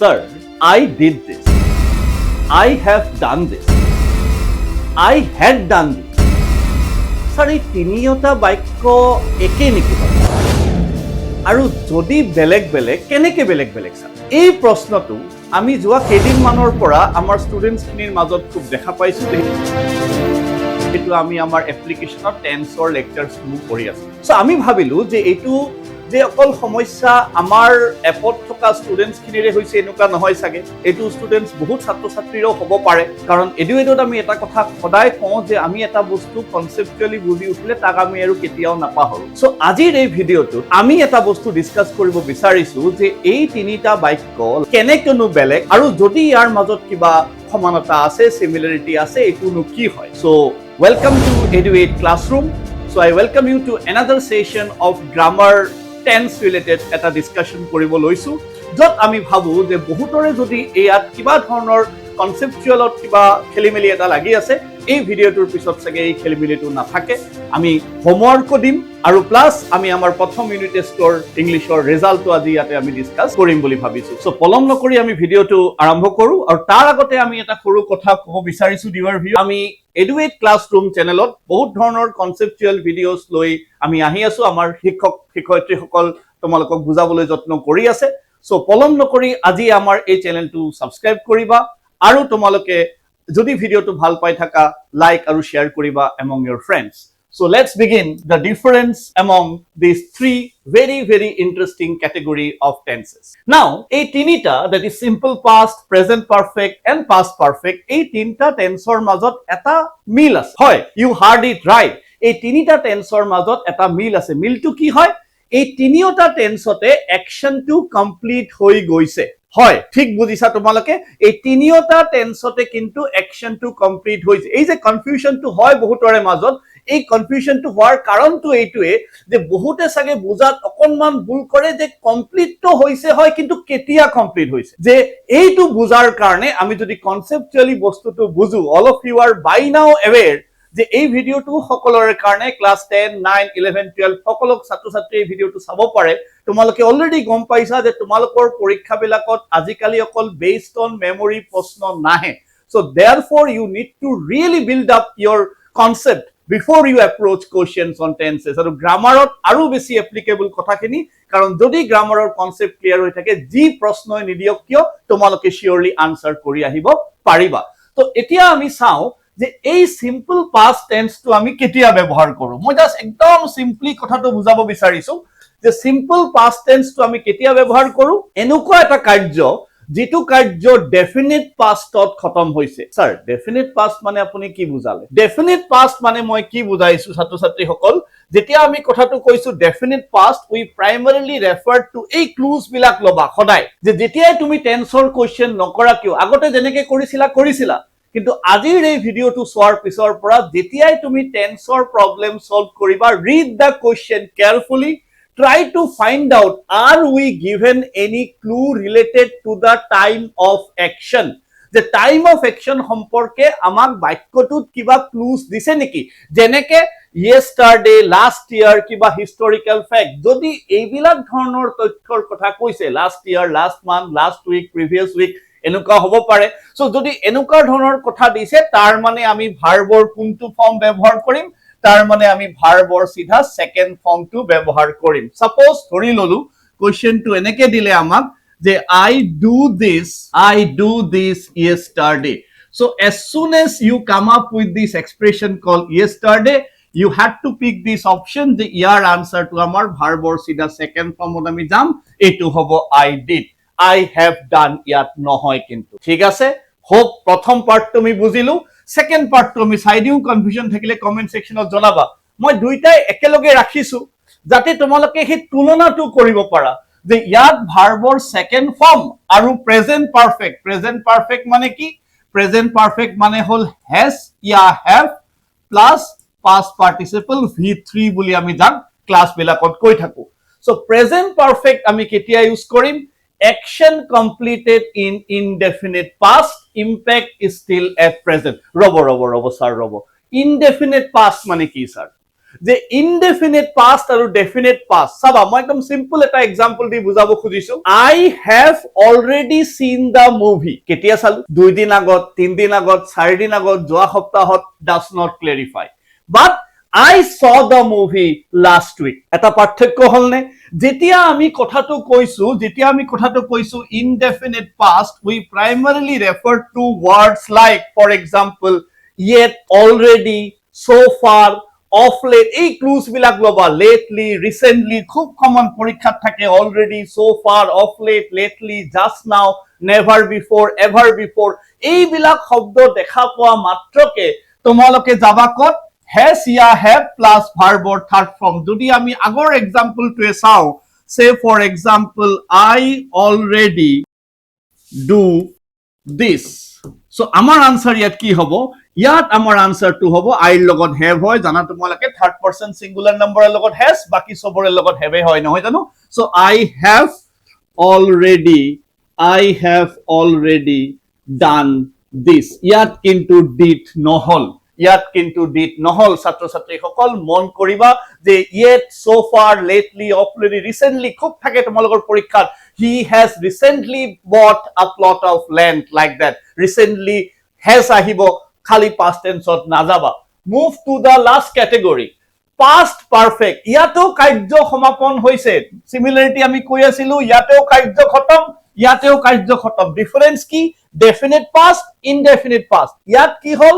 Sir, I did this. I have done this. I had done this. Sir, এই তিনিওটা বাক্য একেই নেকি আৰু যদি বেলেগ বেলেগ কেনেকে বেলেগ বেলেগ স্যাৰ এই প্ৰশ্নটো আমি যোৱা কেইদিনমানৰ পৰা আমাৰ ষ্টুডেণ্টছখিনিৰ মাজত খুব দেখা পাইছো এইটো আমি আমাৰ এপ্লিকেশ্যনত টেন্সৰ লেকচাৰছসমূহ কৰি আছো সো আমি ভাবিলো যে এইটো যে অকল সমস্যা আমাৰ এপত থকা ষ্টুডেণ্টছখিনিৰে হৈছে এনেকুৱা নহয় চাগে এইটো ষ্টুডেণ্টছ বহুত ছাত্ৰ ছাত্ৰীৰো হ'ব পাৰে কাৰণ এডুৱেডত আমি এটা কথা সদায় কওঁ যে আমি এটা বস্তু কনচেপ্টুৱেলি বুজি উঠিলে তাক আমি আৰু কেতিয়াও নাপাহৰো সো আজিৰ এই ভিডিঅ'টোত আমি এটা বস্তু ডিছকাছ কৰিব বিচাৰিছো যে এই তিনিটা বাক্য কেনেকনো বেলেগ আৰু যদি ইয়াৰ মাজত কিবা সমানতা আছে সিমিলাৰিটি আছে এইটোনো কি হয় so welcome to EduAid classroom so I welcome you to another session of grammar tense related এটা ডিসকাশন কৰিব লৈছো যত আমি ভাবো যে বহুতৰে যদি ইয়াত কিবা ধৰণৰ কনসেপচুৱেলত কিবা খেলিমেলি এটা লাগি আছে এই ভিডিওটোৰ পিছত চাগে এই খেলিমেলিটো নাথাকে আমি হোমৱৰ্ক দিম আৰু প্লাস আমি আমাৰ প্ৰথম ইউনিট টেষ্টৰ ইংলিছৰ ৰিজাল্টটো আজি ইয়াতে আমি ডিসকাস কৰিম বুলি ভাবিছো সো পলম নকৰি আমি ভিডিওটো আৰম্ভ কৰো আৰু তাৰ আগতে আমি এটা সৰু কথা ক'ব বিচাৰিছো ডিয়াৰ ভিউ আমি EduAid ক্লাছৰুম চেনেলত বহুত ধৰণৰ কনসেপচুৱেল ভিডিওস লৈ আমি আহি আছো আমাৰ শিক্ষক শিক্ষয়িত্ৰীসকল তোমালোকক বুজাবলৈ যত্ন কৰি আছে সো পলম নকৰি আজি আমাৰ এই চেনেলটো সাবস্ক্ৰাইব কৰিবা আৰু তোমালোকে যদি ভিডিওটো ভাল পাই থাকা লাইক আৰু শেয়াৰ কৰিবা among your friends so let's begin the difference among these three very interesting category of tenses now এই তিনিটা that is simple past present perfect and past perfect এই তিনিটা টেন্সৰ মাজত এটা মিল আছে হয় you heard it right এই তিনিটা টেন্সৰ মাজত এটা মিল আছে মিলটো কি হয় এই তিনিওটা টেন্সতে অ্যাকশনটো কমপ্লিট হৈ গৈছে হয় ঠিক বুজিছা তোমালোকে এই তিনিওটা টেন্সতে কিন্তু অ্যাকশনটো কমপ্লিট হৈছে এই যে কনফিউশনটো হয় বহুতৰে মাজত এই কনফিউশনটো হোৱাৰ কাৰণটো এইটোৱে যে বহুতে সাগে বুজাত অকনমান ভুল কৰে যে কমপ্লিট তো হৈছে হয় কিন্তু কেতিয়া কমপ্লিট হৈছে যে এইটো বুজাৰ কাৰণে আমি যদি কনসেপচুৱেলি বস্তুটো বুজো অল অফ ইউ আৰ বাই নাও এৱেৰ যে এই ভিডিওটো সকলোৰে কাৰণে ক্লাস 10 9 11 12 সকলোক ছাত্ৰ ছাত্ৰী এই ভিডিওটো চাব পাৰে তোমালোকে অলৰেডি গম পাইছা যে তোমালোকৰ পৰীক্ষা বিলাকত আজিকালি অকল বেসড অন মেমৰি প্ৰশ্ন নাহে so therefore you need to really build up your concept before you approach questions on tenses আৰু গ্ৰামাৰত আৰু বেছি এপ্লিকেবল কথাখিনি কাৰণ যদি গ্ৰামাৰৰ কনসেপ্ট ক্লিয়াৰ হৈ থাকে যি প্ৰশ্নই নিদিয়ক কিয় তোমালোকে শিওৰলি আনসাৰ কৰি আহিব পাৰিবা তো এতিয়া আমি চাও যে এই সিম্পল পাস্ট টেন্স তো আমি কেতিয়া ব্যৱহাৰ কৰো মই জাস্ট একদম সিম্পলি কথাটো বুজাব বিচাৰিছো যে সিম্পল পাস্ট টেন্স তো আমি কেতিয়া ব্যৱহাৰ কৰো এনেকুৱা এটা কাৰ্য যেটো কাৰ্য ডেফিনিট পাষ্টত খতম হৈছে স্যাৰ ডেফিনিট পাষ্ট মানে আপুনি কি বুজালে ডেফিনিট পাষ্ট মানে মই কি বুজাইছো ছাত্ৰ ছাত্ৰী সকল যেতিয়া আমি কথাটো কৈছো definite past we primarily refer to এই ক্লুজ বিলাক লবা সদায় যে যেতিয়াই তুমি টেন্সৰ কোৱেশ্চন নকৰা কিয় আগতে যেনেকে কৰিছিলা কিন্তু আজিৰ এই ভিডিওটো চোৱাৰ পিছৰ পৰা যেতিয়াই তুমি টেন্সৰ প্ৰবলেম সলভ কৰিবা read the question carefully try to find out are we given any clue related to the time of action the time of action সম্পৰ্কে আমাক বাক্যটোত কিবা ক্লুজ দিছে নেকি যেনেকে yesterday last year কিবা historical fact যদি এইবিলাক ধৰণৰ তথ্যৰ কথা কৈছে last year last month last week previous week এনেকুৱা হ'ব পাৰে সো যদি এনেকুৱা ধৰণৰ কথা দিছে তাৰ মানে আমি ভাৰ্বৰ কোনটো ফৰ্ম ব্যৱহাৰ কৰিম তাৰ মানে আমি ভাৰ্বৰ সিধা সেকেন্ড ফৰ্মটো ব্যৱহাৰ কৰিম সাপোজ ধৰি ললো কোৱেশ্চনটো এনেকে দিলে আমাক যে I do this yesterday so as soon as you come up with this expression called yesterday you had to pick this option the your answer to আমাৰ ভাৰ্বৰ সিধা সেকেন্ড ফৰ্মত আমি যাম এটো হ'ব I have done ইয়াত নহয় কিন্তু ঠিক আছে হোপ প্ৰথম পাৰ্ট তুমি বুজিলো সেকেন্ড পার্ট তুমি সাইডিউ কনফিউশন থাকিলে কমেন্ট সেকশনত জনাবা মই দুইটাই একেলগে ৰাখিছো যাতে তোমালোকে হে তুলনাটো কৰিব পাৰা যে ইয়াত ভাৰ্বৰ সেকেন্ড ফৰ্ম আৰু প্ৰেজেন্ট পাৰফেক্ট মানে কি প্ৰেজেন্ট পারফেক্ট মানে হল has ইয়া have plus past participle v3 বুলি আমি জান ক্লাস বিলাকত কৈ থাকো সো প্ৰেজেন্ট পাৰফেক্ট আমি কেতিয়া ইউজ কৰিম action completed in indefinite past impact is still at present robo sir robo indefinite past mane ki sir যে ইনডেফিনিট পাষ্ট আৰু ডেফিনিট পাষ্ট চাবা মই একদম সিম্পল এটা এক্সাম্পল দি বুজাব খুজিছো I have already seen the movie কেতিয়া চালো 2 দিন আগত 3 দিন আগত 4 দিন আগত যোৱা সপ্তাহত does not clarify but I saw the movie last week. এটা পাৰ্থক্য হলনে যেতিয়া আমি কথাটো কৈছো indefinite past we primarily refer to words like for example yet already so far of late এই ক্লুজ বিলাক লবা lately recently খুব কমন পৰীক্ষাত থাকে already so far of late lately just now never before ever before এই বিলাক শব্দ দেখা পোৱা মাত্ৰকে তোমালোকে যাবা কত has ya have plus verb or third form যদি আমি আগৰ এক্সাম্পল টোৱে চাও say for example I already do this so আমাৰ আনসাৰ ইয়াত কি হ'ব ইয়াত আমাৰ আনসাৰটো হ'ব I ৰ লগত have হয় জানা তোমালোকে থাৰ্ড পাৰসন সিঙ্গুলাৰ নম্বৰৰ লগত has বাকি সবৰে লগত have হয় নহয় জানো so I have already done this ইয়াত কিন্তু did নহল ইয়াত কিন্তু did নহল ছাত্ৰ ছাত্ৰী সকল মন কৰিবা যে yet so far lately already recently খুব থাকে তোমালোকৰ পৰীক্ষাত he has recently bought a plot of land like that recently has আহিব খালি past tense ত নাযাবা move to the last category past perfect ইয়াতো কাৰ্য সমাপন হৈছে সিমিলাৰিটি আমি কৈ আছিলো ইয়াতেও কাৰ্য খতম ডিফাৰেন্স কি definite past indefinite past ইয়াত কি হল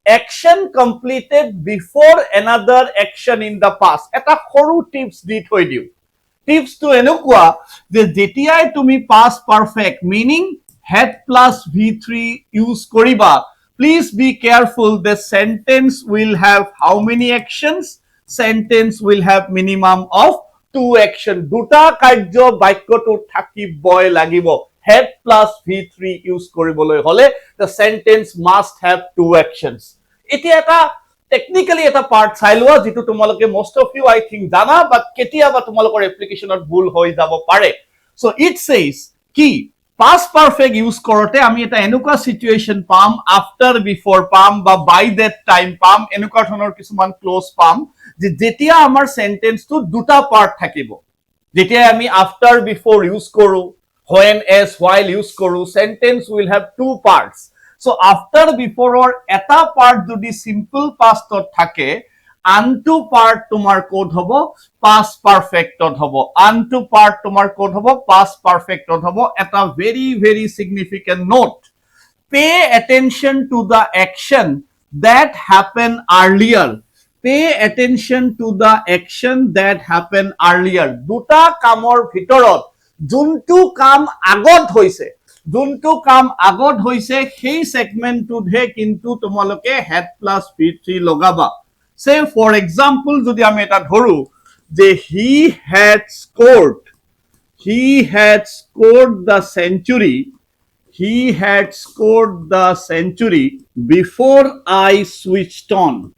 action completed before another action in the past এটা সৰু টিপস দি থৈ দিও টিপস to এনেকুৱা যে যেতিয়াই তুমি past perfect meaning had plus v3 use কৰিবা please be careful the sentence will have how many actions sentence will have minimum of 2 action দুটা কাৰ্য বাক্যটো থাকিবই লাগিব had plus v3 use কৰিবলৈ হলে the sentence must have 2 actions এতিয়া এটা টেকনিক্যালি এটা পার্ট চাইলোৱা যেটো তোমালোকে most of you I think জানা বাট কেতিয়াবা তোমালোকৰ এপ্লিকেশনত ভুল হৈ যাব পাৰে সো ইট সেজ কি past perfect ইউজ কৰোতে আমি এটা এনেকুৱা সিচুৱেচন পাম আফটাৰ বিফৰ পাম বা বাই দ্যাট টাইম পাম এনেকুৱা ধৰণৰ কিছুমান ক্লোজ পাম যে যেতিয়া আমাৰ সেন্টেন্সটো দুটা পাৰ্ট থাকিব যেতিয়া আমি আফটাৰ বিফৰ ইউজ কৰো when as while ইউজ কৰো sentence will have two parts so after before or eta part jodi simple past ot thake antu part tomar code hobo past perfect ot hobo antu part tomar code hobo past perfect ot hobo eta very significant note pay attention to the action that happened earlier pay attention to the action that happened earlier duta kamor bhitorot juntu kam agot hoise যোনটো কাম আগত হৈছে সেই সেগমেন্টটোহে কিন্তু তোমালোকে had plus v3 লগাবা সে for example যদি আমি এটা ধৰো যে he had scored the century before I switched on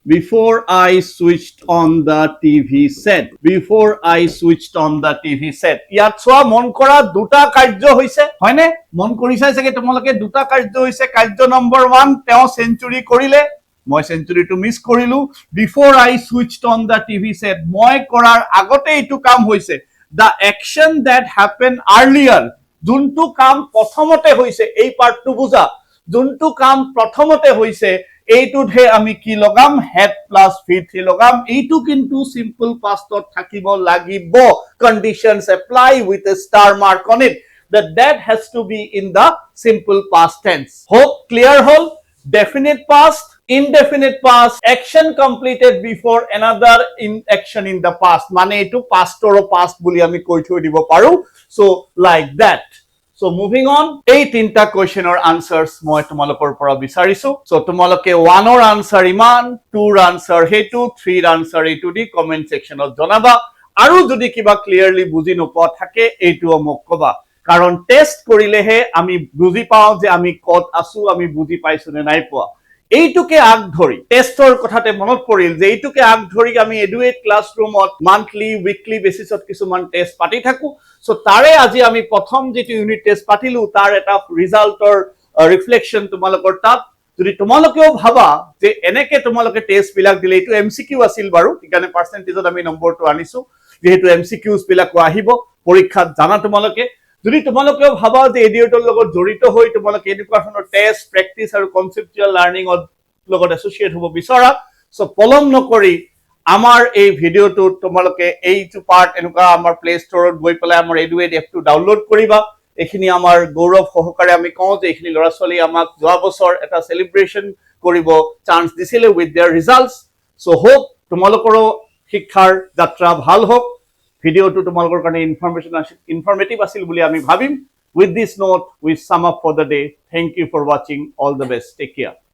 the TV set ইয়াত চোৱা মন কৰা দুটা কাৰ্য হৈছে হয়নে মন কৰিছা চাগে তোমালোকে দুটা কাৰ্য হৈছে কাৰ্য নম্বৰ 1 তেওঁ সেঞ্চুৰী কৰিলে মই সেঞ্চুৰীটো মিস কৰিলো before I switched on the TV set মই কৰাৰ আগতে এইটো কাম হৈছে the action that happened earlier যোনটো কাম প্ৰথমতে হৈছে এই পাৰ্টটো বুজা যোনটো কাম প্ৰথমতে হৈছে এইটোহে আমি কি লগাম had plus v3 লগাম এইটো কিন্তু simple past ত থাকিব লাগিব conditions apply with a star mark on it that has to be in the simple past tense hope clear hole definite past indefinite past action completed before another in action in the past মানে এটো past or past বুলি আমি কৈ থৈ দিব পাৰো so like that so moving on এই তিনটা কোৱেশ্চনৰ আনসাৰস মই তোমালোকৰ পৰা বিচাৰিছো so তোমালোকে 1 ৰ আনসাৰ ইমান 2 ৰ আনসাৰ হেতু 3 ৰ আনসাৰ এটো দি কমেন্ট সেকশনত জনাবা আৰু যদি কিবা ক্লিয়াৰলি বুজি নপোৱা থাকে এইটো মোক কবা কাৰণ টেস্ট কৰিলেহে আমি বুজি পাও যে আমি কত আছো আমি বুজি পাইছো নে নাই পোৱা এইটুকে আগ ধৰি টেষ্টৰ কথাতে মনত পৰিল যে এইটুকে আগ ধৰি আমি EduAid ক্লাছৰুমত মান্থলি উইকলি বেসিছত কিছুমান টেষ্ট পাতি থাকো সো তাৰে আজি আমি প্ৰথম যেটো ইউনিট টেষ্ট পাতিলো তাৰ এটা ৰিজাল্টৰ ৰিফ্লেকশন তোমালোকৰ তাত যদি তোমালোকেও ভাবা যে এনেকে তোমালোকে টেষ্ট বিলাক দিলে, এইটো MCQ আছিল বাৰু, সেইকাৰণে পাৰ্চেন্টেজত আমি নম্বৰটো আনিছো, যেহেতু MCQs বিলাকো আহিব পৰীক্ষাত, জানা তোমালোকে। যদি তোমালোকেও ভাবা যে EduAidৰ লগত জড়িত হৈ তোমালোকে এনেকুৱা ধৰণৰ টেষ্ট, প্ৰেক্টিচ আৰু কনচেপচুৱেল লাৰ্ণিঙৰ লগত এছ'চিয়েট হ'ব বিচৰা, সো পলম নকৰি আমাৰ এই ভিডিঅ'টোত তোমালোকে এইটো পাৰ্ট এনেকুৱা আমাৰ প্লে ষ্টৰত গৈ পেলাই আমাৰ EduAid এপটো ডাউনলোড কৰিবা। এইখিনি আমাৰ গৌৰৱ সহকাৰে আমি কওঁ যে এইখিনি ল'ৰা ছোৱালী আমাক যোৱা বছৰ এটা চেলিব্ৰেশ্যন কৰিব চান্স দিছিলে with there results. So' hope তোমালোকৰো শিক্ষাৰ যাত্ৰা ভাল হওক। ভিডিঅ'টো তোমালোকৰ কাৰণে ইনফৰ্মেটিভ আছিল বুলি আমি ভাবিম। With this note we sum up for the day. Thank you for ৱাচিং। All the best. Take care.